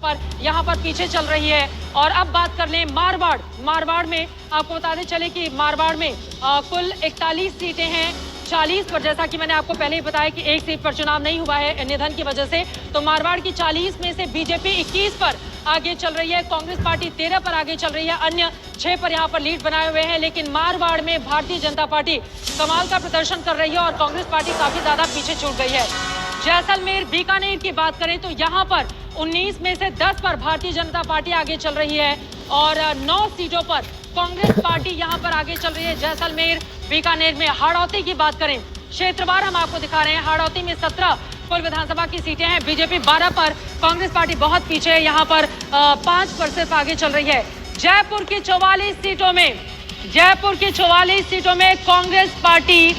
पर यहाँ पर पीछे चल रही है। और अब बात कर लें मारवाड़ में आपको बताते चले कि मारवाड़ में कुल 41 सीटें हैं, 40 पर, जैसा कि मैंने आपको पहले ही बताया कि एक सीट पर चुनाव नहीं हुआ है निधन की वजह से, तो मारवाड़ की 40 में से बीजेपी 21 पर आगे चल रही है, कांग्रेस पार्टी 13 पर आगे चल रही है, अन्य 6 पर यहाँ पर लीड बनाए हुए हैं। लेकिन मारवाड़ में भारतीय जनता पार्टी कमाल का प्रदर्शन कर रही है और कांग्रेस पार्टी काफी ज्यादा पीछे छूट गई है। जैसलमेर बीकानेर की बात करें तो यहाँ पर 19 में से 10 पर भारतीय जनता पार्टी आगे चल रही है और 9 सीटों पर कांग्रेस पार्टी यहाँ पर आगे चल रही है। जैसलमेर बीकानेर में हाड़ौती की बात करें, क्षेत्रवार हम आपको दिखा रहे हैं। हाड़ौती में 17 कुल विधानसभा की सीटें हैं, बीजेपी 12 पर, कांग्रेस पार्टी बहुत पीछे है, यहाँ पर 5 पर सिर्फ आगे चल रही है। जयपुर की 44 सीटों में कांग्रेस पार्टी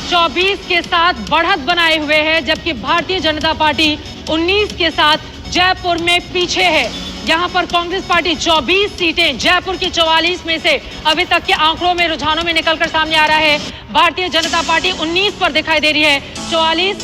24 के साथ बढ़त बनाए हुए है, जबकि भारतीय जनता पार्टी 19 के साथ जयपुर में पीछे है। यहाँ पर कांग्रेस पार्टी 24 सीटें, जयपुर की 44 में से अभी तक के आंकड़ों में, रुझानों में निकलकर सामने आ रहा है। भारतीय जनता पार्टी 19 पर दिखाई दे रही है। 44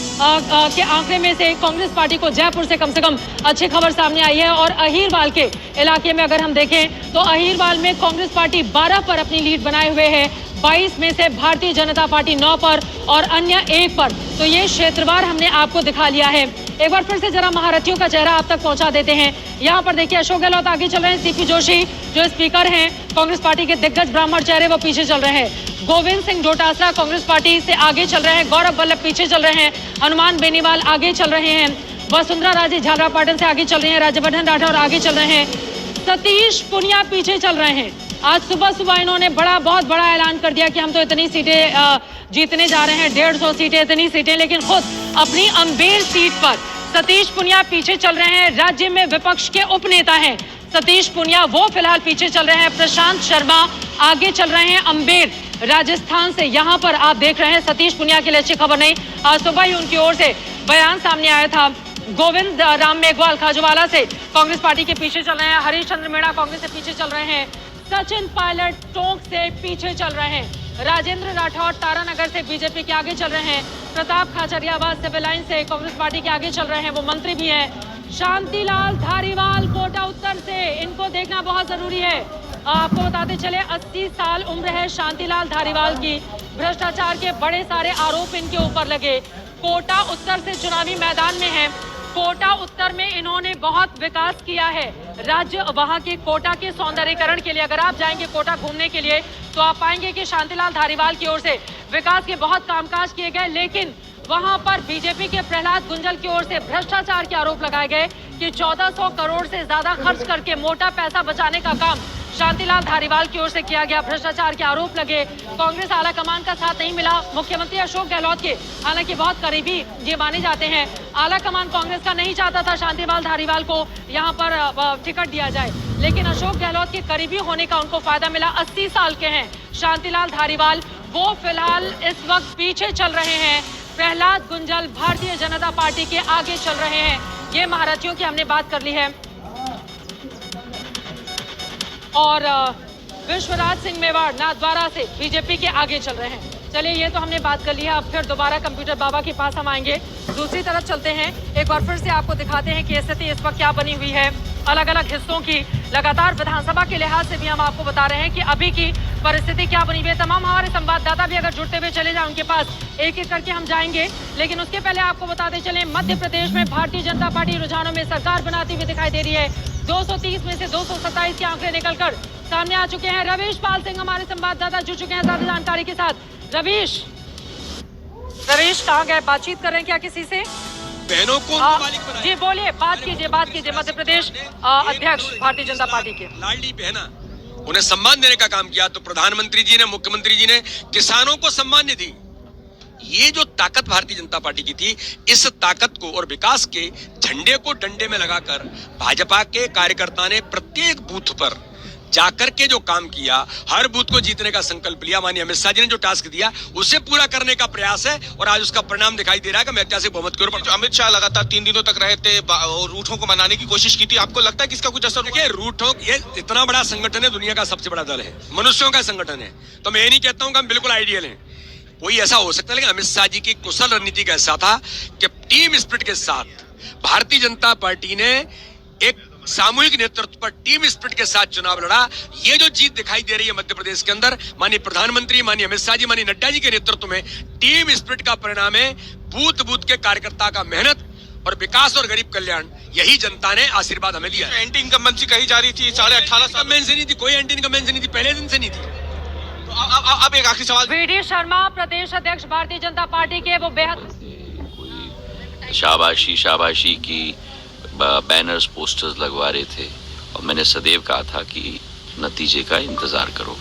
के आंकड़े में से कांग्रेस पार्टी को जयपुर से कम अच्छी खबर सामने आई है। और अहीरवाल के इलाके में अगर हम देखें तो अहीरवाल में कांग्रेस पार्टी 12 पर अपनी लीड बनाए हुए है, 22 में से भारतीय जनता पार्टी 9 पर और अन्य 1 पर। तो ये क्षेत्रवार हमने आपको दिखा लिया है। एक बार फिर से जरा महारथियों का चेहरा आप तक पहुंचा देते हैं। यहाँ पर देखिए अशोक गहलोत आगे चल रहे हैं, सीपी जोशी जो स्पीकर हैं कांग्रेस पार्टी के दिग्गज ब्राह्मण चेहरे वो पीछे चल रहे हैं। गोविंद सिंह डोटासरा कांग्रेस पार्टी से आगे चल रहे हैं, गौरव वल्लभ पीछे चल रहे हैं, हनुमान बेनीवाल आगे चल रहे हैं, वसुंधरा राजे झालरापाटन से आगे चल रही हैं, राज्यवर्धन राठौर आगे चल रहे हैं, सतीश पुनिया पीछे चल रहे हैं। आज सुबह इन्होंने बहुत बड़ा ऐलान कर दिया कि हम तो इतनी सीटें जीतने जा रहे हैं, 150 सीटें, इतनी सीटें, लेकिन खुद अपनी अम्बेर सीट पर सतीश पुनिया पीछे चल रहे हैं। राज्य में विपक्ष के उपनेता हैं सतीश पुनिया, वो फिलहाल पीछे चल रहे हैं। प्रशांत शर्मा आगे चल रहे हैं अम्बेर राजस्थान से। यहाँ पर आप देख रहे हैं सतीश पुनिया के लिए अच्छी खबर नहीं, आज सुबह ही उनकी ओर से बयान सामने आया था। गोविंद राम मेघवाल खाजूवाला से कांग्रेस पार्टी के पीछे चल रहे हैं, हरीश चंद्र मीणा कांग्रेस से पीछे चल रहे हैं, सचिन पायलट टोंक से पीछे चल रहे हैं, राजेंद्र राठौर तारानगर से बीजेपी के आगे चल रहे हैं, प्रताप खाचरियावास सिविल लाइन से कांग्रेस पार्टी के आगे चल रहे हैं, वो मंत्री भी हैं, शांतिलाल धारीवाल कोटा उत्तर से, इनको देखना बहुत जरूरी है। आपको बताते चले 80 साल उम्र है शांतिलाल धारीवाल की, भ्रष्टाचार के बड़े सारे आरोप इनके ऊपर लगे, कोटा उत्तर से चुनावी मैदान में है। कोटा उत्तर में इन्होंने बहुत विकास किया है, राज्य वहां के कोटा के सौंदर्यीकरण के लिए अगर आप जाएंगे कोटा घूमने के लिए तो आप पाएंगे कि शांतिलाल धारीवाल की ओर से विकास के बहुत कामकाज किए गए, लेकिन वहां पर बीजेपी के प्रहलाद गुंजल की ओर से भ्रष्टाचार के आरोप लगाए गए कि 1400 करोड़ से ज्यादा खर्च करके मोटा पैसा बचाने का काम शांतिलाल धारीवाल की ओर से किया गया, भ्रष्टाचार के आरोप लगे। कांग्रेस आला कमान का साथ नहीं मिला, मुख्यमंत्री अशोक गहलोत के हालांकि बहुत करीबी ये माने जाते हैं, आला कमान कांग्रेस का नहीं चाहता था शांतिलाल धारीवाल को यहाँ पर टिकट दिया जाए, लेकिन अशोक गहलोत के करीबी होने का उनको फायदा मिला। 80 साल के हैं शांतिलाल धारीवाल, वो फिलहाल इस वक्त पीछे चल रहे हैं, प्रहलाद गुंजल भारतीय जनता पार्टी के आगे चल रहे हैं। ये महारथियों की हमने बात कर ली है। और विश्वराज सिंह मेवाड़ नाथद्वारा से बीजेपी के आगे चल रहे हैं। चलिए ये तो हमने बात कर ली है, अब फिर दोबारा कंप्यूटर बाबा के पास हम आएंगे, दूसरी तरफ चलते हैं, एक बार फिर से आपको दिखाते हैं कि स्थिति इस वक्त क्या बनी हुई है अलग अलग हिस्सों की। लगातार विधानसभा के लिहाज से भी हम आपको बता रहे हैं कि अभी की परिस्थिति क्या बनी हुई है। तमाम हमारे संवाददाता भी अगर जुड़ते हुए चले जाए उनके पास एक एक करके हम जाएंगे, लेकिन उसके पहले आपको बताते चले मध्य प्रदेश में भारतीय जनता पार्टी रुझानों में सरकार बनाती हुई दिखाई दे रही है। 230 में से 227 के आंकड़े निकलकर सामने आ चुके हैं। रवीश पाल सिंह हमारे संवाददाता जुड़ चुके हैं ज्यादा जानकारी के साथ। रवीश कहाँ गए, बातचीत कर रहे हैं क्या किसी से? बहनों को मालिक बनाया। जी बोलिए, बात कीजिए मध्य प्रदेश अध्यक्ष भारतीय जनता पार्टी के। लाडली बहना, उन्हें सम्मान देने का काम किया तो प्रधानमंत्री जी ने, मुख्यमंत्री जी ने किसानों को सम्मान दी। ये जो ताकत भारतीय जनता पार्टी की थी, इस ताकत को और विकास के झंडे को डंडे में लगाकर भाजपा के कार्यकर्ता ने प्रत्येक बूथ पर जाकर के जो काम किया, हर बूथ को जीतने का संकल्प लिया। माननीय अमित शाह जी ने जो टास्क दिया उसे पूरा करने का प्रयास है और आज उसका परिणाम दिखाई दे रहा है कि ऐतिहासिक बहुमत के ऊपर। अमित शाह लगातार 3 दिनों तक रहे थे और रूठों को मनाने की कोशिश की थी, आपको लगता है कि इसका कुछ असर? देखिए, रूठों, ये इतना बड़ा संगठन है, दुनिया का सबसे बड़ा दल है, मनुष्यों का संगठन है, तो मैं ये नहीं कहता हूँ कि हम बिल्कुल आइडियल हैं, कोई ऐसा हो सकता है, लेकिन अमित शाह जी की कुशल रणनीति का ऐसा था कि टीम स्पिरिट के साथ भारतीय जनता पार्टी ने एक सामूहिक नेतृत्व पर टीम स्पिरिट के साथ चुनाव लड़ा। ये जो जीत दिखाई दे रही है मध्य प्रदेश के अंदर, माननीय प्रधानमंत्री, माननीय अमित शाह जी, माननीय नड्डा जी के नेतृत्व में टीम स्पिरिट का परिणाम है। बूथ बूथ के कार्यकर्ता का मेहनत और विकास और गरीब कल्याण, यही जनता ने आशीर्वाद हमें दिया है। एंटी इनकम्बेंसी कही जा रही थी 18.5 साल इनकम्बेंसी नहीं थी, कोई एंटी इनकम्बेंसी नहीं थी, पहले दिन से नहीं थी। तो अब एक आखिरी सवाल, वीडी शर्मा प्रदेश अध्यक्ष भारतीय जनता पार्टी के, वो बेहद कोई शाबाशी की बैनर्स पोस्टर्स लगवा रहे थे और मैंने सदैव कहा था कि नतीजे का इंतजार करो।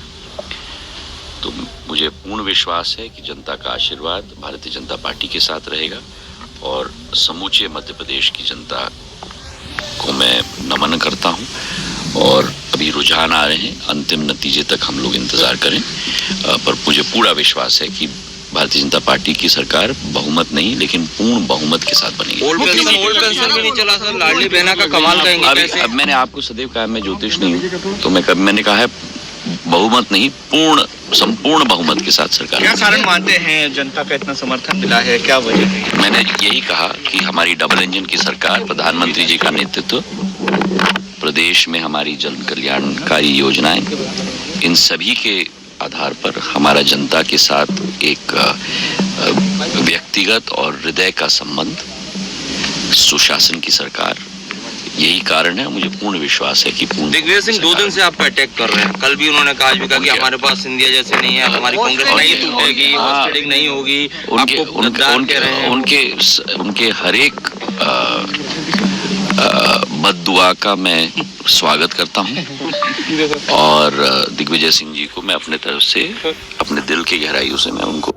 तो मुझे पूर्ण विश्वास है कि जनता का आशीर्वाद भारतीय जनता पार्टी के साथ रहेगा और समूचे मध्य प्रदेश की जनता को मैं नमन करता हूं। और अभी रुझान आ रहे हैं, अंतिम नतीजे तक हम लोग इंतजार करें, पर मुझे पूरा विश्वास है कि भारतीय जनता पार्टी की सरकार बहुमत नहीं लेकिन पूर्ण बहुमत के साथ बनेगी। ओल्ड पेंशन भी नहीं चला सर, लाडली बहना का कमाल कहेंगे कैसे? अब मैंने आपको सदैव कहा मैं ज्योतिष नहीं हूँ, तो मैंने कहा है बहुमत नहीं, संपूर्ण बहुमत के साथ सरकार। क्या कारण मानते हैं जनता का इतना समर्थन मिला है, क्या वजह है? मैंने यही कहा कि हमारी डबल इंजन की सरकार, प्रधानमंत्री जी का नेतृत्व, प्रदेश में हमारी जन कल्याणकारी योजनाएं, इन सभी के आधार पर हमारा जनता के साथ एक व्यक्तिगत और हृदय का संबंध, सुशासन की सरकार, यही कारण है। मुझे पूर्ण विश्वास है कि दिग्विजय सिंह 2 दिन से आपको अटैक कर रहे हैं। कल भी उन्होंने कहा कि हमारे पास सिंधिया जैसे नहीं है, हमारी कांग्रेस नहीं टूटेगी, हॉस्टेडिंग नहीं होगी, उनके हर एक बद्दुआ का मैं स्वागत करता हूं और दिग्विजय सिंह जी को मैं अपने तरफ से, अपने दिल की गहराइयों से मैं उनको